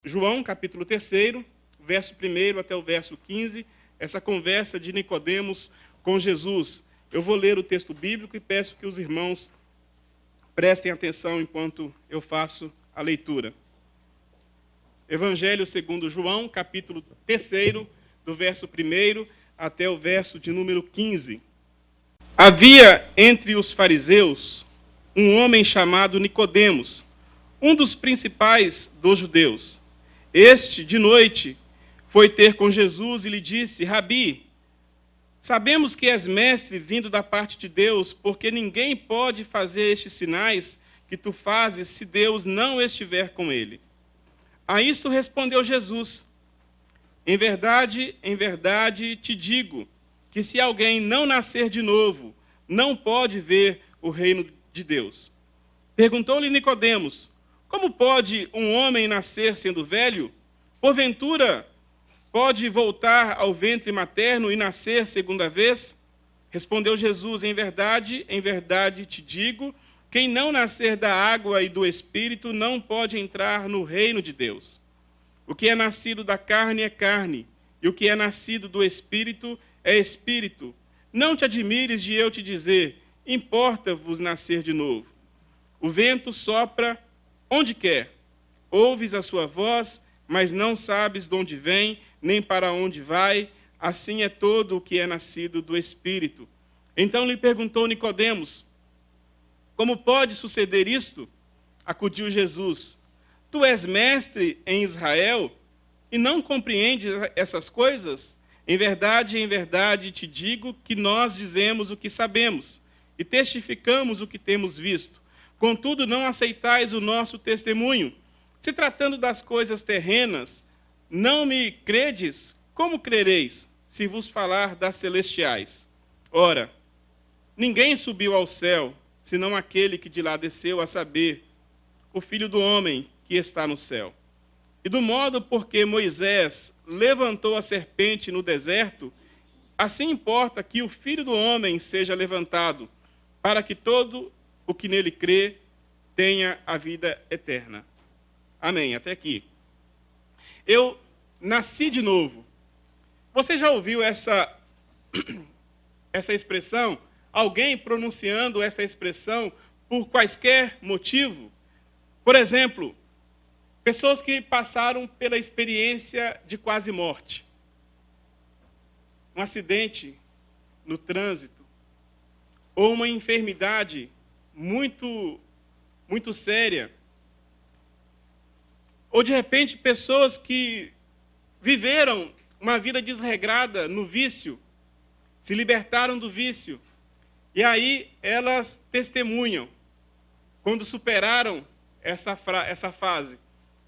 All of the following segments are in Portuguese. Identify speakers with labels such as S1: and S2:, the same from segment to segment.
S1: João, capítulo 3, verso 1 até o verso 15, essa conversa de Nicodemos com Jesus. Eu vou ler o texto bíblico e peço que os irmãos prestem atenção enquanto eu faço a leitura. Evangelho segundo João, capítulo 3, do verso 1 até o verso de número 15. Havia entre os fariseus um homem chamado Nicodemos, um dos principais dos judeus. Este, de noite, foi ter com Jesus e lhe disse: Rabi, sabemos que és mestre vindo da parte de Deus, porque ninguém pode fazer estes sinais que tu fazes se Deus não estiver com ele. A isto respondeu Jesus: em verdade te digo que se alguém não nascer de novo, não pode ver o reino de Deus. Perguntou-lhe Nicodemos: como pode um homem nascer sendo velho? Porventura, pode voltar ao ventre materno e nascer segunda vez? Respondeu Jesus: em verdade te digo, quem não nascer da água e do Espírito não pode entrar no reino de Deus. O que é nascido da carne é carne, e o que é nascido do Espírito é Espírito. Não te admires de eu te dizer: importa-vos nascer de novo. O vento sopra onde quer, ouves a sua voz, mas não sabes de onde vem, nem para onde vai. Assim é todo o que é nascido do Espírito. Então lhe perguntou Nicodemos: como pode suceder isto? Acudiu Jesus: tu és mestre em Israel e não compreendes essas coisas? Em verdade te digo que nós dizemos o que sabemos e testificamos o que temos visto. Contudo, não aceitais o nosso testemunho. Se tratando das coisas terrenas, não me credes, como crereis se vos falar das celestiais? Ora, ninguém subiu ao céu, senão aquele que de lá desceu, a saber, o Filho do Homem que está no céu. E do modo porque Moisés levantou a serpente no deserto, assim importa que o Filho do Homem seja levantado, para que todo o que nele crê tenha a vida eterna. Amém. Até aqui. Eu nasci de novo. Você já ouviu essa expressão? Alguém pronunciando essa expressão por quaisquer motivo? Por exemplo, pessoas que passaram pela experiência de quase morte. Um acidente no trânsito. Ou uma enfermidade muito séria. Ou, de repente, pessoas que viveram uma vida desregrada no vício, se libertaram do vício. E aí elas testemunham, quando superaram essa fase: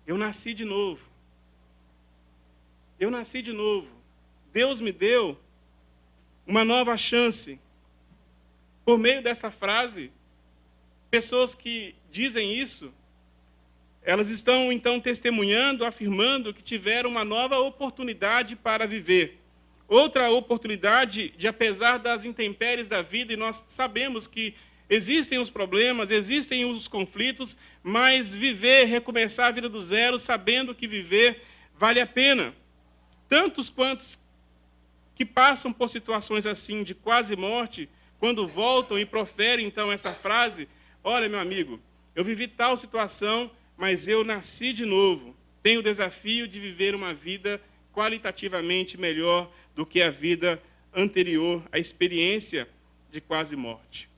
S1: eu nasci de novo. Eu nasci de novo. Deus me deu uma nova chance. Por meio dessa frase, pessoas que dizem isso, elas estão então testemunhando, afirmando que tiveram uma nova oportunidade para viver. Outra oportunidade de, apesar das intempéries da vida, e nós sabemos que existem os problemas, existem os conflitos, mas viver, recomeçar a vida do zero, sabendo que viver vale a pena. Tantos quantos que passam por situações assim de quase morte, quando voltam e proferem então essa frase: olha, meu amigo, eu vivi tal situação, mas eu nasci de novo. Tenho o desafio de viver uma vida qualitativamente melhor do que a vida anterior, a experiência de quase morte.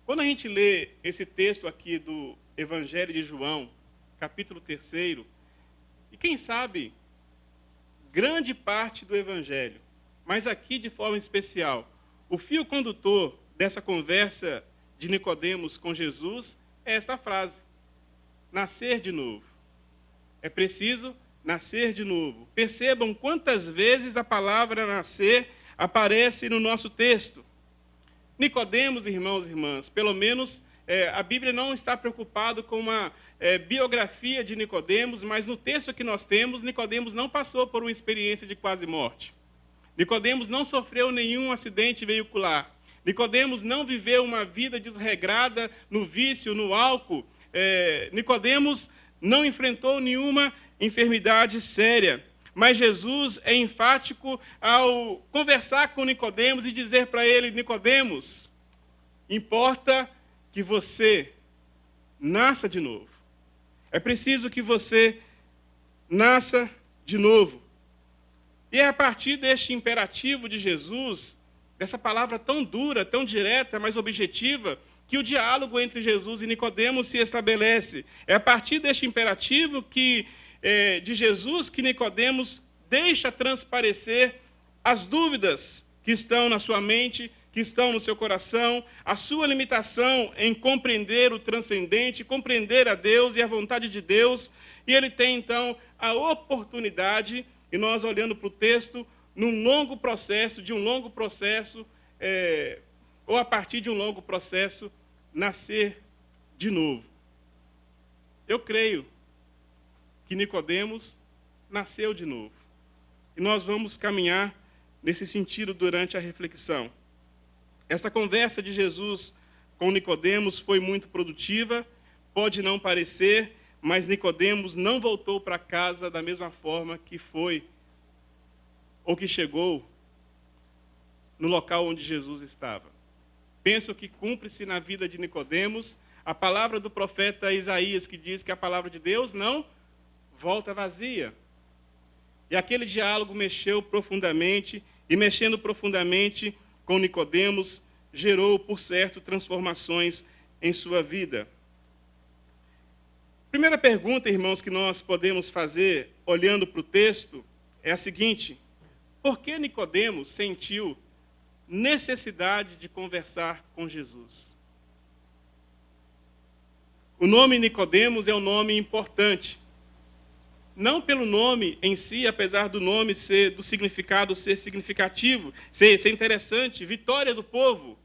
S1: Quando a gente lê esse texto aqui do Evangelho de João, capítulo 3, e quem sabe, grande parte do Evangelho, mas aqui de forma especial, o fio condutor dessa conversa de Nicodemos com Jesus é esta frase: nascer de novo. É preciso nascer de novo. Percebam quantas vezes a palavra nascer aparece no nosso texto. Nicodemos, irmãos e irmãs, pelo menos a Bíblia não está preocupada com uma biografia de Nicodemos, mas no texto que nós temos, Nicodemos não passou por uma experiência de quase morte. Nicodemos não sofreu nenhum acidente veicular. Nicodemos não viveu uma vida desregrada no vício, no álcool. Nicodemos não enfrentou nenhuma enfermidade séria. Mas Jesus é enfático ao conversar com Nicodemos e dizer para ele: Nicodemos, importa que você nasça de novo. É preciso que você nasça de novo. E é a partir deste imperativo de Jesus, dessa palavra tão dura, tão direta, mas objetiva, que o diálogo entre Jesus e Nicodemos se estabelece. É a partir deste imperativo de Jesus que Nicodemos deixa transparecer as dúvidas que estão na sua mente, que estão no seu coração, a sua limitação em compreender o transcendente, compreender a Deus e a vontade de Deus. E ele tem, então, a oportunidade, e nós olhando para o texto, de um longo processo, ou a partir de um longo processo, nascer de novo. Eu creio que Nicodemos nasceu de novo. E nós vamos caminhar nesse sentido durante a reflexão. Esta conversa de Jesus com Nicodemos foi muito produtiva, pode não parecer, mas Nicodemos não voltou para casa da mesma forma que foi, ou que chegou no local onde Jesus estava. Penso que cumpre-se na vida de Nicodemos a palavra do profeta Isaías, que diz que a palavra de Deus não volta vazia. E aquele diálogo mexeu profundamente, e mexendo profundamente com Nicodemos, gerou, por certo, transformações em sua vida. Primeira pergunta, irmãos, que nós podemos fazer, olhando para o texto, é a seguinte: por que Nicodemos sentiu necessidade de conversar com Jesus? O nome Nicodemos é um nome importante. Não pelo nome em si, apesar do nome do significado ser significativo, ser interessante, vitória do povo,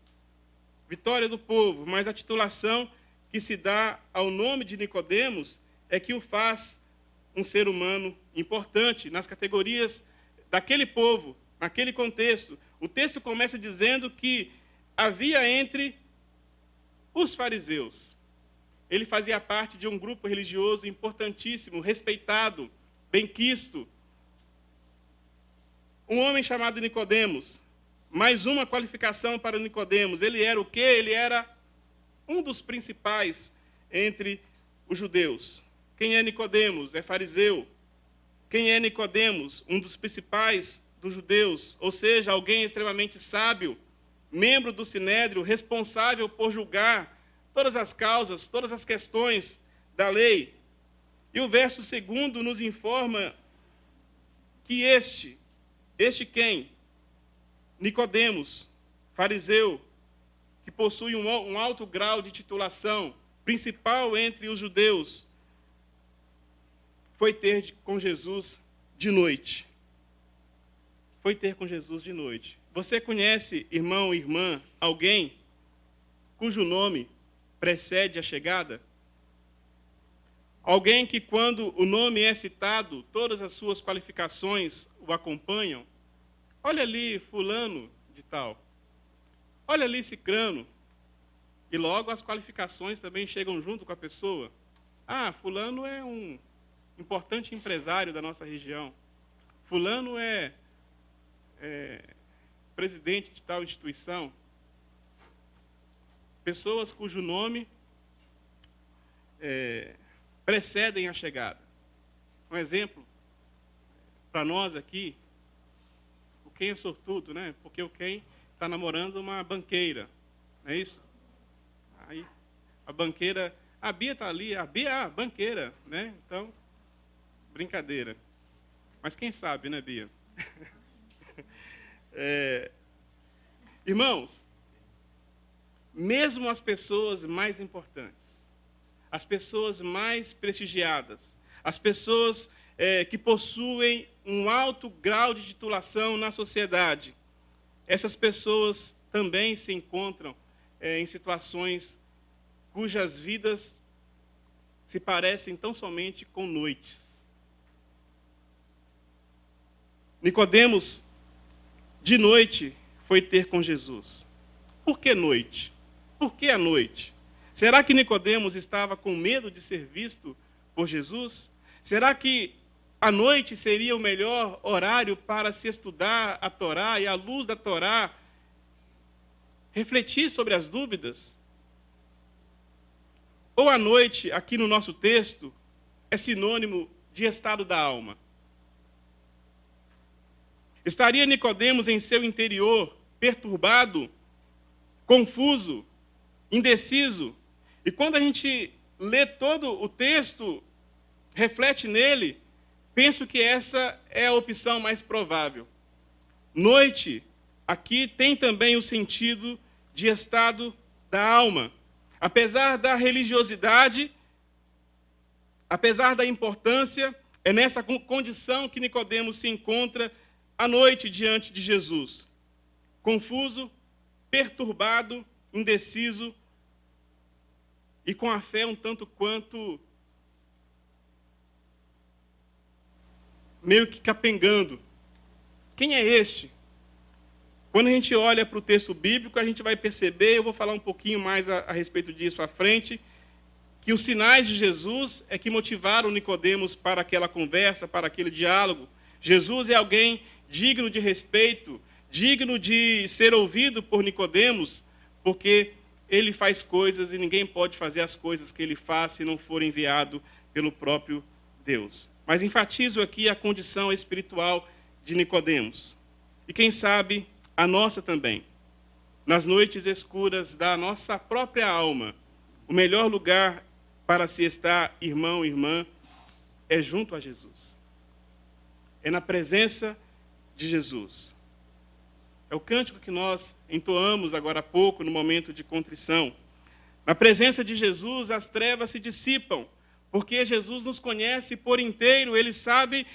S1: mas a titulação que se dá ao nome de Nicodemos é que o faz um ser humano importante nas categorias daquele povo, naquele contexto. O texto começa dizendo que havia entre os fariseus. Ele fazia parte de um grupo religioso importantíssimo, respeitado, benquisto. Um homem chamado Nicodemos. Mais uma qualificação para Nicodemos. Ele era o quê? Ele era um dos principais entre os judeus. Quem é Nicodemos? É fariseu. Quem é Nicodemos? Um dos principais dos judeus, ou seja, alguém extremamente sábio, membro do Sinédrio, responsável por julgar todas as causas, todas as questões da lei. E o verso 2 nos informa que este quem? Nicodemos, fariseu, que possui um alto grau de titulação, principal entre os judeus, foi ter com Jesus de noite. Você conhece, irmão, irmã, alguém cujo nome precede a chegada? Alguém que, quando o nome é citado, todas as suas qualificações o acompanham? Olha ali fulano de tal. Olha ali cicrano. E logo as qualificações também chegam junto com a pessoa. Ah, fulano é um importante empresário da nossa região. Fulano é presidente de tal instituição. Pessoas cujo nome precedem a chegada. Um exemplo para nós aqui, o Ken é sortudo, né? Porque o Ken está namorando uma banqueira, não é isso? Aí a banqueira, a Bia está ali, a banqueira, né? Então, brincadeira. Mas quem sabe, né, Bia? Irmãos, mesmo as pessoas mais importantes, as pessoas mais prestigiadas, as pessoas que possuem um alto grau de titulação na sociedade, essas pessoas também se encontram em situações cujas vidas se parecem tão somente com noites. Nicodemos, de noite, foi ter com Jesus. Por que noite? Por que a noite? Será que Nicodemos estava com medo de ser visto por Jesus? Será que a noite seria o melhor horário para se estudar a Torá e, à luz da Torá, refletir sobre as dúvidas? Ou a noite, aqui no nosso texto, é sinônimo de estado da alma? Estaria Nicodemos em seu interior perturbado, confuso, indeciso? E quando a gente lê todo o texto, reflete nele, penso que essa é a opção mais provável. Noite, aqui tem também o sentido de estado da alma. Apesar da religiosidade, apesar da importância, é nessa condição que Nicodemos se encontra à noite diante de Jesus. Confuso, perturbado, indeciso e com a fé um tanto quanto meio que capengando. Quem é este? Quando a gente olha para o texto bíblico, a gente vai perceber, eu vou falar um pouquinho mais a respeito disso à frente, que os sinais de Jesus é que motivaram Nicodemos para aquela conversa, para aquele diálogo. Jesus é alguém digno de respeito, digno de ser ouvido por Nicodemos, porque ele faz coisas e ninguém pode fazer as coisas que ele faz se não for enviado pelo próprio Deus. Mas enfatizo aqui a condição espiritual de Nicodemos. E quem sabe a nossa também. Nas noites escuras da nossa própria alma, o melhor lugar para se estar, irmão, irmã, é junto a Jesus. É na presença de Jesus. É o cântico que nós entoamos agora há pouco, no momento de contrição. Na presença de Jesus, as trevas se dissipam, porque Jesus nos conhece por inteiro, Ele sabe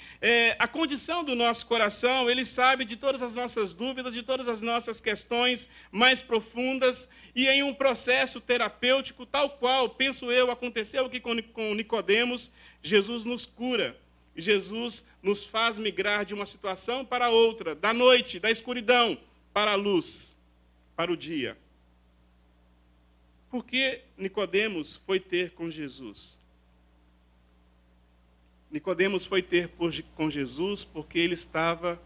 S1: a condição do nosso coração, Ele sabe de todas as nossas dúvidas, de todas as nossas questões mais profundas, e em um processo terapêutico, tal qual, penso eu, aconteceu aqui com Nicodemos, Jesus nos cura, e Jesus nos faz migrar de uma situação para outra, da noite, da escuridão, para a luz, para o dia. Por que Nicodemos foi ter com Jesus? Nicodemos foi ter com Jesus porque ele estava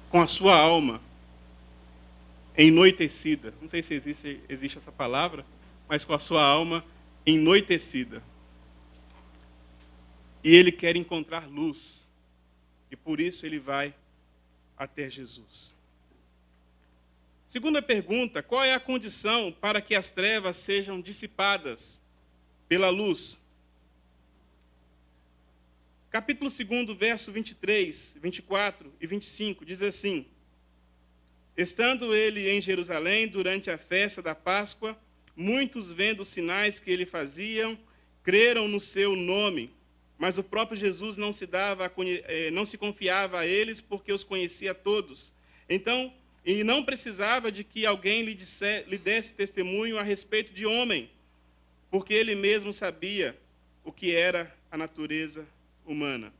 S1: com a sua alma enoitecida. Não sei se existe essa palavra, mas com a sua alma enoitecida. E ele quer encontrar luz. E por isso ele vai até Jesus. Segunda pergunta: qual é a condição para que as trevas sejam dissipadas pela luz? Capítulo 2, verso 23, 24 e 25, diz assim: estando ele em Jerusalém durante a festa da Páscoa, muitos, vendo os sinais que ele fazia, creram no seu nome. Mas o próprio Jesus não se confiava a eles, porque os conhecia todos. Então, e não precisava de que alguém lhe desse testemunho a respeito de homem, porque ele mesmo sabia o que era a natureza humana.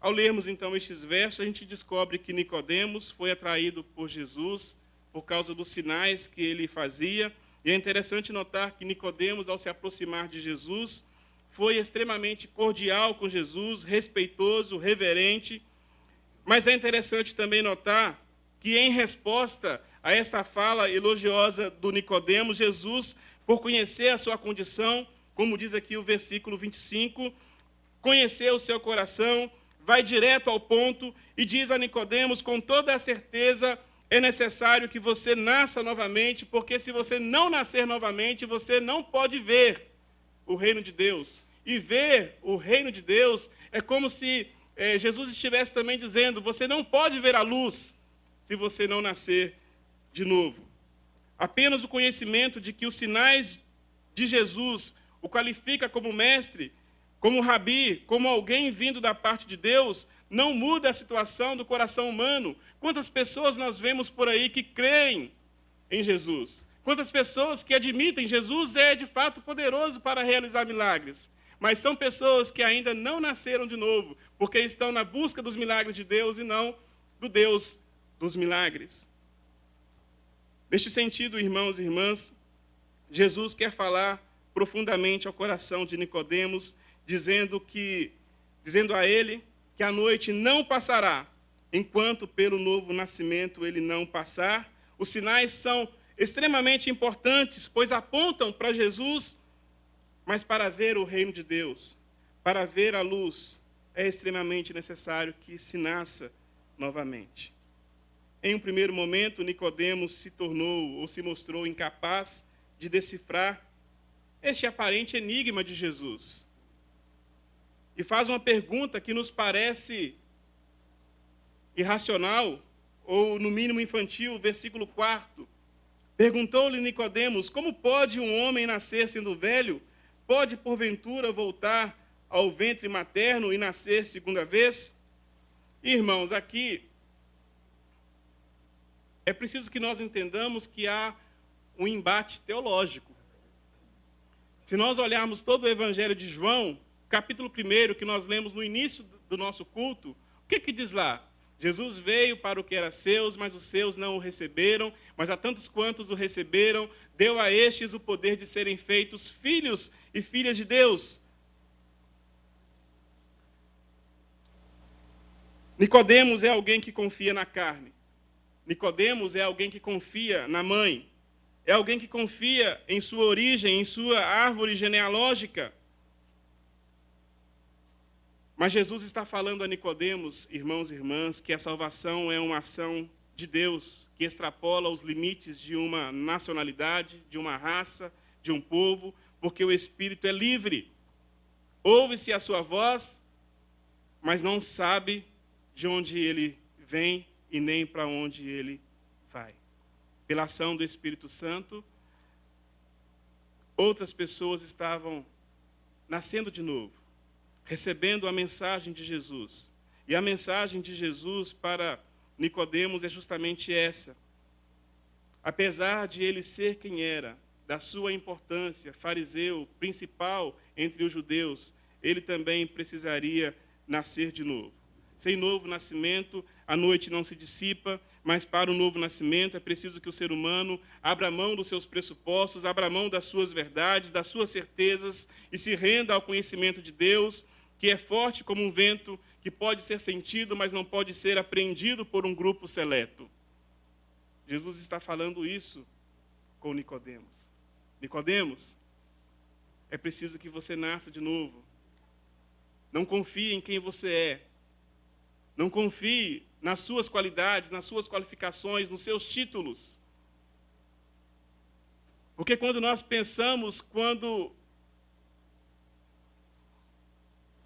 S1: Ao lermos então estes versos, a gente descobre que Nicodemos foi atraído por Jesus por causa dos sinais que ele fazia. E é interessante notar que Nicodemos, ao se aproximar de Jesus, foi extremamente cordial com Jesus, respeitoso, reverente. Mas é interessante também notar que, em resposta a esta fala elogiosa do Nicodemos, Jesus, por conhecer a sua condição, como diz aqui o versículo 25, conhecer o seu coração, vai direto ao ponto e diz a Nicodemos, com toda a certeza, é necessário que você nasça novamente, porque se você não nascer novamente, você não pode ver o reino de Deus. E ver o reino de Deus é como se Jesus estivesse também dizendo: você não pode ver a luz se você não nascer de novo. Apenas o conhecimento de que os sinais de Jesus o qualifica como mestre, como rabi, como alguém vindo da parte de Deus, não muda a situação do coração humano. Quantas pessoas nós vemos por aí que creem em Jesus? Quantas pessoas que admitem Jesus é de fato poderoso para realizar milagres? Mas são pessoas que ainda não nasceram de novo, porque estão na busca dos milagres de Deus e não do Deus dos milagres. Neste sentido, irmãos e irmãs, Jesus quer falar profundamente ao coração de Nicodemos, dizendo a ele que a noite não passará enquanto pelo novo nascimento ele não passar. Os sinais são extremamente importantes, pois apontam para Jesus, mas para ver o reino de Deus, para ver a luz, é extremamente necessário que se nasça novamente. Em um primeiro momento, Nicodemos se mostrou incapaz de decifrar este aparente enigma de Jesus. E faz uma pergunta que nos parece irracional, ou no mínimo infantil, versículo 4. Perguntou-lhe Nicodemos: como pode um homem nascer sendo velho? Pode, porventura, voltar ao ventre materno e nascer segunda vez? Irmãos, aqui é preciso que nós entendamos que há um embate teológico. Se nós olharmos todo o Evangelho de João, capítulo 1, que nós lemos no início do nosso culto, o que diz lá? Jesus veio para o que era seus, mas os seus não o receberam, mas a tantos quantos o receberam, deu a estes o poder de serem feitos filhos e filhas de Deus. Nicodemos é alguém que confia na carne. Nicodemos é alguém que confia na mãe. É alguém que confia em sua origem, em sua árvore genealógica. Mas Jesus está falando a Nicodemos, irmãos e irmãs, que a salvação é uma ação de Deus, que extrapola os limites de uma nacionalidade, de uma raça, de um povo, porque o Espírito é livre. Ouve-se a sua voz, mas não sabe de onde ele vem e nem para onde ele vai. Pela ação do Espírito Santo, outras pessoas estavam nascendo de novo, recebendo a mensagem de Jesus. E a mensagem de Jesus para Nicodemos é justamente essa. Apesar de ele ser quem era, da sua importância, fariseu, principal entre os judeus, ele também precisaria nascer de novo. Sem novo nascimento, a noite não se dissipa, mas para o novo nascimento é preciso que o ser humano abra mão dos seus pressupostos, abra mão das suas verdades, das suas certezas e se renda ao conhecimento de Deus, que é forte como um vento, que pode ser sentido, mas não pode ser apreendido por um grupo seleto. Jesus está falando isso com Nicodemos. Nicodemos, é preciso que você nasça de novo. Não confie em quem você é. Não confie nas suas qualidades, nas suas qualificações, nos seus títulos. Porque quando nós pensamos, com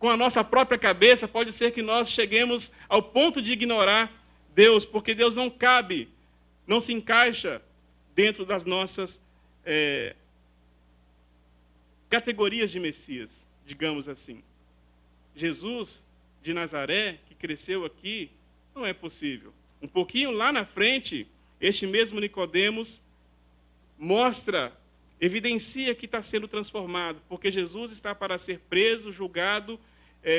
S1: a nossa própria cabeça, pode ser que nós cheguemos ao ponto de ignorar Deus, porque Deus não cabe, não se encaixa dentro das nossas categorias de Messias, digamos assim. Jesus de Nazaré, que cresceu aqui, não é possível. Um pouquinho lá na frente, este mesmo Nicodemos evidencia que está sendo transformado, porque Jesus está para ser preso, julgado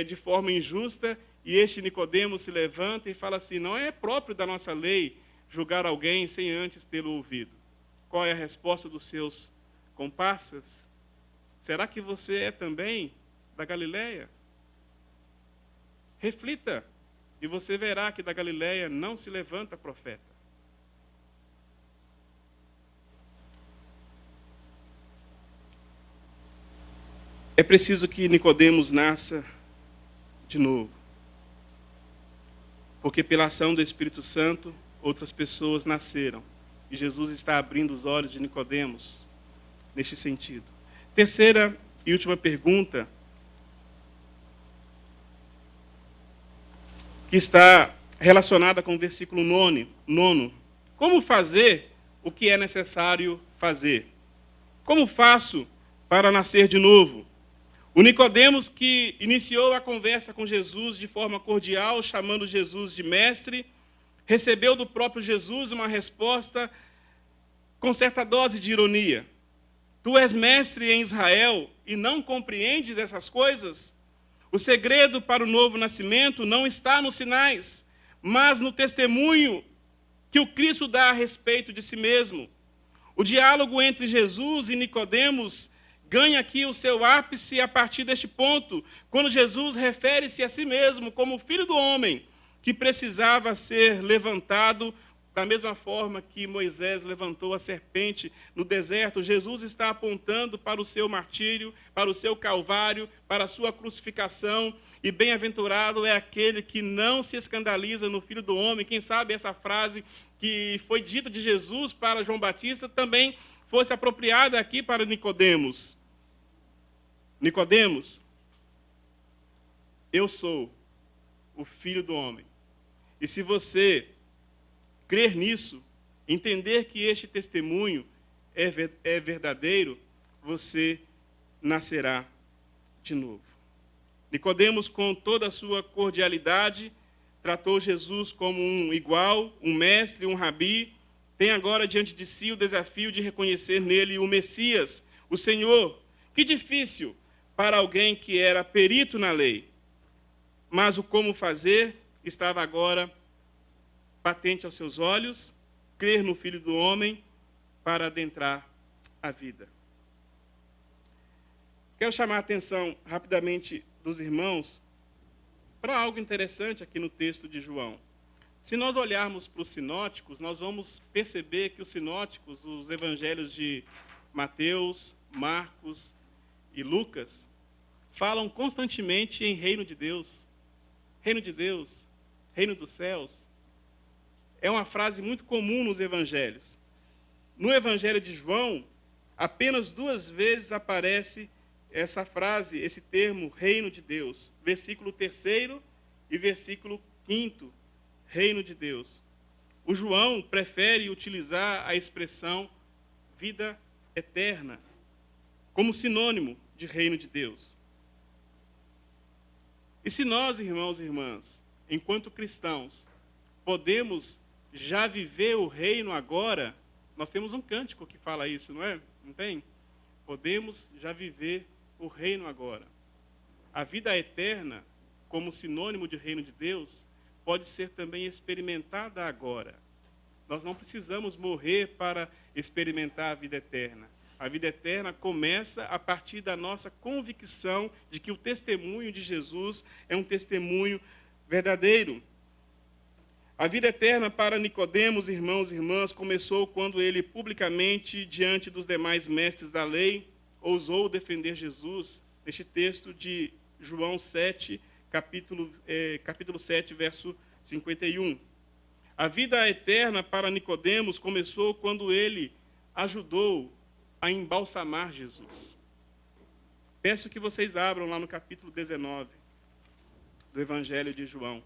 S1: de forma injusta, e este Nicodemos se levanta e fala assim: não é próprio da nossa lei julgar alguém sem antes tê-lo ouvido. Qual é a resposta dos seus comparsas? Será que você é também da Galileia? Reflita, e você verá que da Galileia não se levanta profeta. É preciso que Nicodemos nasça de novo. Porque pela ação do Espírito Santo, outras pessoas nasceram. E Jesus está abrindo os olhos de Nicodemos neste sentido. Terceira e última pergunta, que está relacionada com o versículo 9. Como fazer o que é necessário fazer? Como faço para nascer de novo? O Nicodemos, que iniciou a conversa com Jesus de forma cordial, chamando Jesus de mestre, recebeu do próprio Jesus uma resposta com certa dose de ironia. Tu és mestre em Israel e não compreendes essas coisas? O segredo para o novo nascimento não está nos sinais, mas no testemunho que o Cristo dá a respeito de si mesmo. O diálogo entre Jesus e Nicodemos ganha aqui o seu ápice a partir deste ponto, quando Jesus refere-se a si mesmo como Filho do Homem, que precisava ser levantado da mesma forma que Moisés levantou a serpente no deserto. Jesus está apontando para o seu martírio, para o seu calvário, para a sua crucificação, e bem-aventurado é aquele que não se escandaliza no Filho do Homem. Quem sabe essa frase que foi dita de Jesus para João Batista também fosse apropriada aqui para Nicodemos. Nicodemos, eu sou o Filho do Homem. E se você crer nisso, entender que este testemunho é verdadeiro, você nascerá de novo. Nicodemos, com toda a sua cordialidade, tratou Jesus como um igual, um mestre, um rabi. Tem agora diante de si o desafio de reconhecer nele o Messias, o Senhor. Que difícil para alguém que era perito na lei. Mas o como fazer estava agora patente aos seus olhos, crer no Filho do Homem para adentrar a vida. Quero chamar a atenção rapidamente dos irmãos para algo interessante aqui no texto de João. Se nós olharmos para os sinóticos, nós vamos perceber que os sinóticos, os evangelhos de Mateus, Marcos e Lucas, falam constantemente em reino de Deus, reino dos céus. É uma frase muito comum nos evangelhos. No evangelho de João, apenas 2 vezes aparece essa frase, esse termo, reino de Deus. Versículo 3 e versículo 5, reino de Deus. O João prefere utilizar a expressão vida eterna como sinônimo de reino de Deus. E se nós, irmãos e irmãs, enquanto cristãos, podemos já viver o reino agora, nós temos um cântico que fala isso, não é? Não tem? Podemos já viver o reino agora. A vida eterna, como sinônimo de reino de Deus, pode ser também experimentada agora. Nós não precisamos morrer para experimentar a vida eterna. A vida eterna começa a partir da nossa convicção de que o testemunho de Jesus é um testemunho verdadeiro. A vida eterna para Nicodemos, irmãos e irmãs, começou quando ele publicamente, diante dos demais mestres da lei, ousou defender Jesus, neste texto de João 7, capítulo 7, verso 51. A vida eterna para Nicodemos começou quando ele ajudou a embalsamar Jesus. Peço que vocês abram lá no capítulo 19 do Evangelho de João.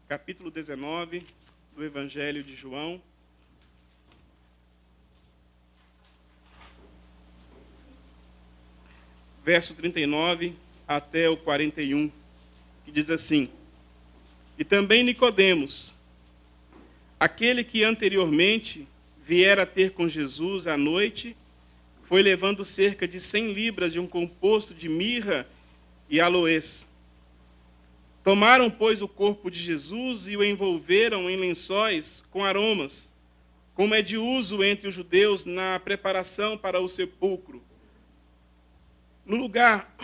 S1: Capítulo 19 do Evangelho de João. Verso 39 até o 41, que diz assim: E também Nicodemos, aquele que anteriormente viera ter com Jesus à noite, foi levando cerca de 100 libras de um composto de mirra e aloés. Tomaram, pois, o corpo de Jesus e o envolveram em lençóis com aromas, como é de uso entre os judeus na preparação para o sepulcro. No lugar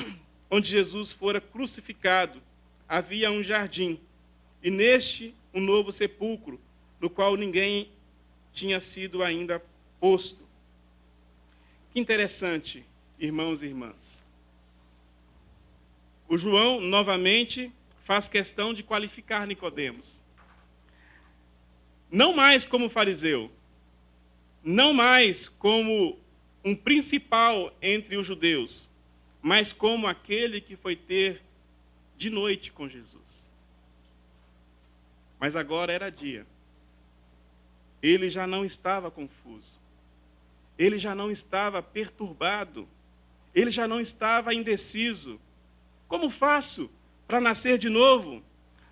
S1: onde Jesus fora crucificado, havia um jardim, e neste um novo sepulcro, no qual ninguém tinha sido ainda posto. Que interessante, irmãos e irmãs. O João, novamente, faz questão de qualificar Nicodemos. Não mais como fariseu, não mais como um principal entre os judeus, mas como aquele que foi ter de noite com Jesus. Mas agora era dia. Ele já não estava confuso. Ele já não estava perturbado. Ele já não estava indeciso. Como faço para nascer de novo?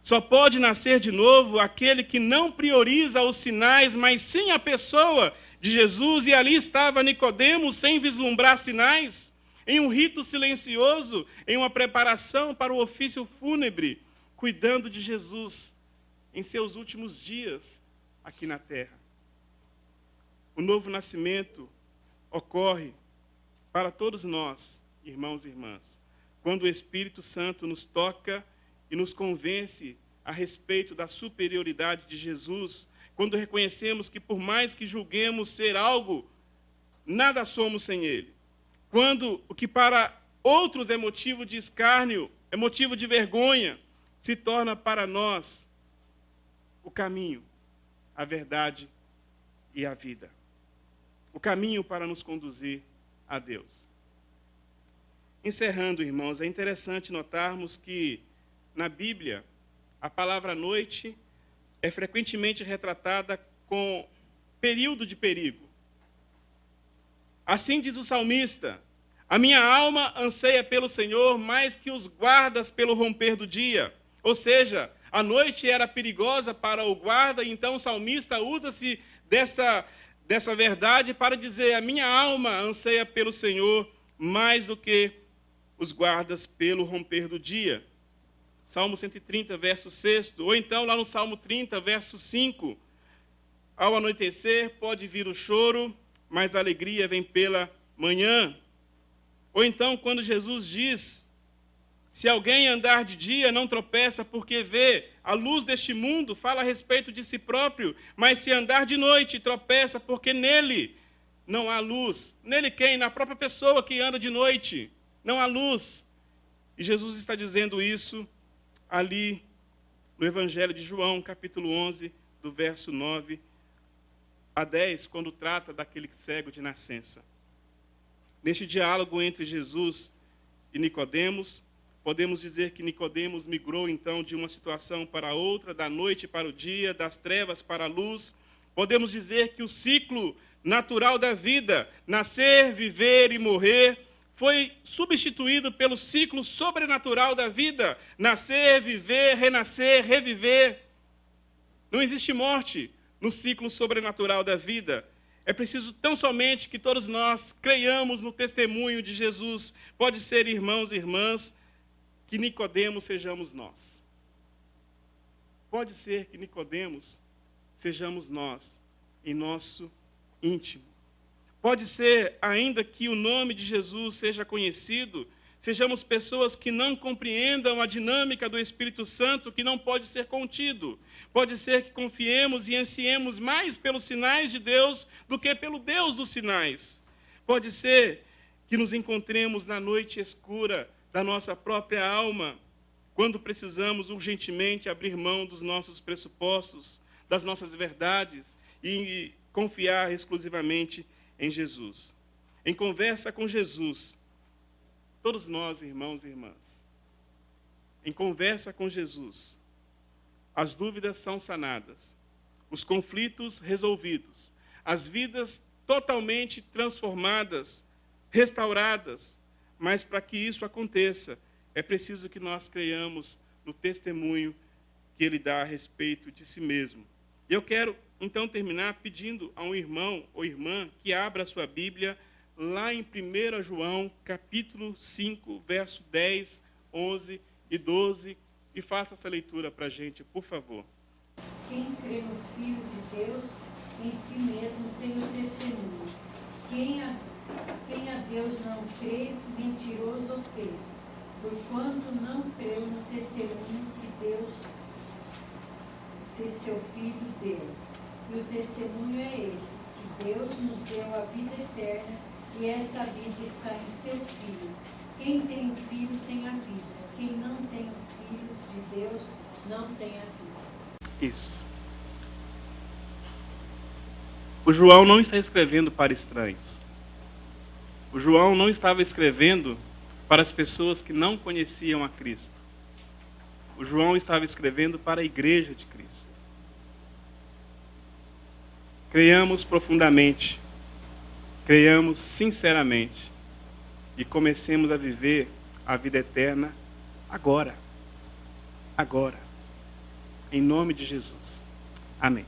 S1: Só pode nascer de novo aquele que não prioriza os sinais, mas sim a pessoa de Jesus. E ali estava Nicodemos, sem vislumbrar sinais, em um rito silencioso, em uma preparação para o ofício fúnebre, cuidando de Jesus em seus últimos dias aqui na terra. o novo nascimento ocorre para todos nós, irmãos e irmãs, quando o Espírito Santo nos toca e nos convence a respeito da superioridade de Jesus, quando reconhecemos que, por mais que julguemos ser algo, nada somos sem Ele. Quando o que para outros é motivo de escárnio, é motivo de vergonha, se torna para nós o caminho, a verdade e a vida. O caminho para nos conduzir a Deus. Encerrando, irmãos, é interessante notarmos que na Bíblia a palavra noite é frequentemente retratada com período de perigo. Assim diz o salmista: a minha alma anseia pelo Senhor mais que os guardas pelo romper do dia. Ou seja, a noite era perigosa para o guarda, e então o salmista usa-se dessa verdade para dizer: a minha alma anseia pelo Senhor mais do que os guardas pelo romper do dia. Salmo 130, verso 6, ou então lá no Salmo 30, verso 5, ao anoitecer pode vir o choro, mas a alegria vem pela manhã. Ou então quando Jesus diz: se alguém andar de dia, não tropeça, porque vê a luz deste mundo, fala a respeito de si próprio, mas se andar de noite, tropeça, porque nele não há luz. Nele quem? Na própria pessoa que anda de noite, não há luz. E Jesus está dizendo isso ali no Evangelho de João, capítulo 11, do verso 9 a 10, quando trata daquele cego de nascença. Neste diálogo entre Jesus e Nicodemos, podemos dizer que Nicodemos migrou então de uma situação para outra, da noite para o dia, das trevas para a luz. Podemos dizer que o ciclo natural da vida, nascer, viver e morrer, foi substituído pelo ciclo sobrenatural da vida, nascer, viver, renascer, reviver. Não existe morte no ciclo sobrenatural da vida. É preciso tão somente que todos nós creiamos no testemunho de Jesus. Pode ser, irmãos e irmãs, que Nicodemos sejamos nós. Pode ser que Nicodemos sejamos nós, em nosso íntimo. Pode ser, ainda que o nome de Jesus seja conhecido, sejamos pessoas que não compreendam a dinâmica do Espírito Santo, que não pode ser contido. Pode ser que confiemos e ansiemos mais pelos sinais de Deus do que pelo Deus dos sinais. Pode ser que nos encontremos na noite escura da nossa própria alma, quando precisamos urgentemente abrir mão dos nossos pressupostos, das nossas verdades e confiar exclusivamente em Jesus. Em conversa com Jesus, todos nós, irmãos e irmãs, em conversa com Jesus, as dúvidas são sanadas, os conflitos resolvidos, as vidas totalmente transformadas, restauradas. Mas para que isso aconteça, é preciso que nós creiamos no testemunho que ele dá a respeito de si mesmo. E eu quero então terminar pedindo a um irmão ou irmã que abra a sua Bíblia lá em 1 João, capítulo 5, verso 10, 11 e 12, e faça essa leitura para a gente, por favor.
S2: Quem crê no Filho de Deus, em si mesmo tem o testemunho. Quem a Deus não crê, mentiroso fez, porquanto não creu no testemunho que Deus de seu Filho deu. E o testemunho é esse, que Deus nos deu a vida eterna, e esta vida está em seu Filho. Quem tem o Filho tem a vida. Quem não tem o Filho de Deus não tem a vida.
S1: Isso. O João não está escrevendo para estranhos. O João não estava escrevendo para as pessoas que não conheciam a Cristo. O João estava escrevendo para a igreja de Cristo. Creiamos profundamente, creiamos sinceramente e comecemos a viver a vida eterna agora. Agora. Em nome de Jesus. Amém.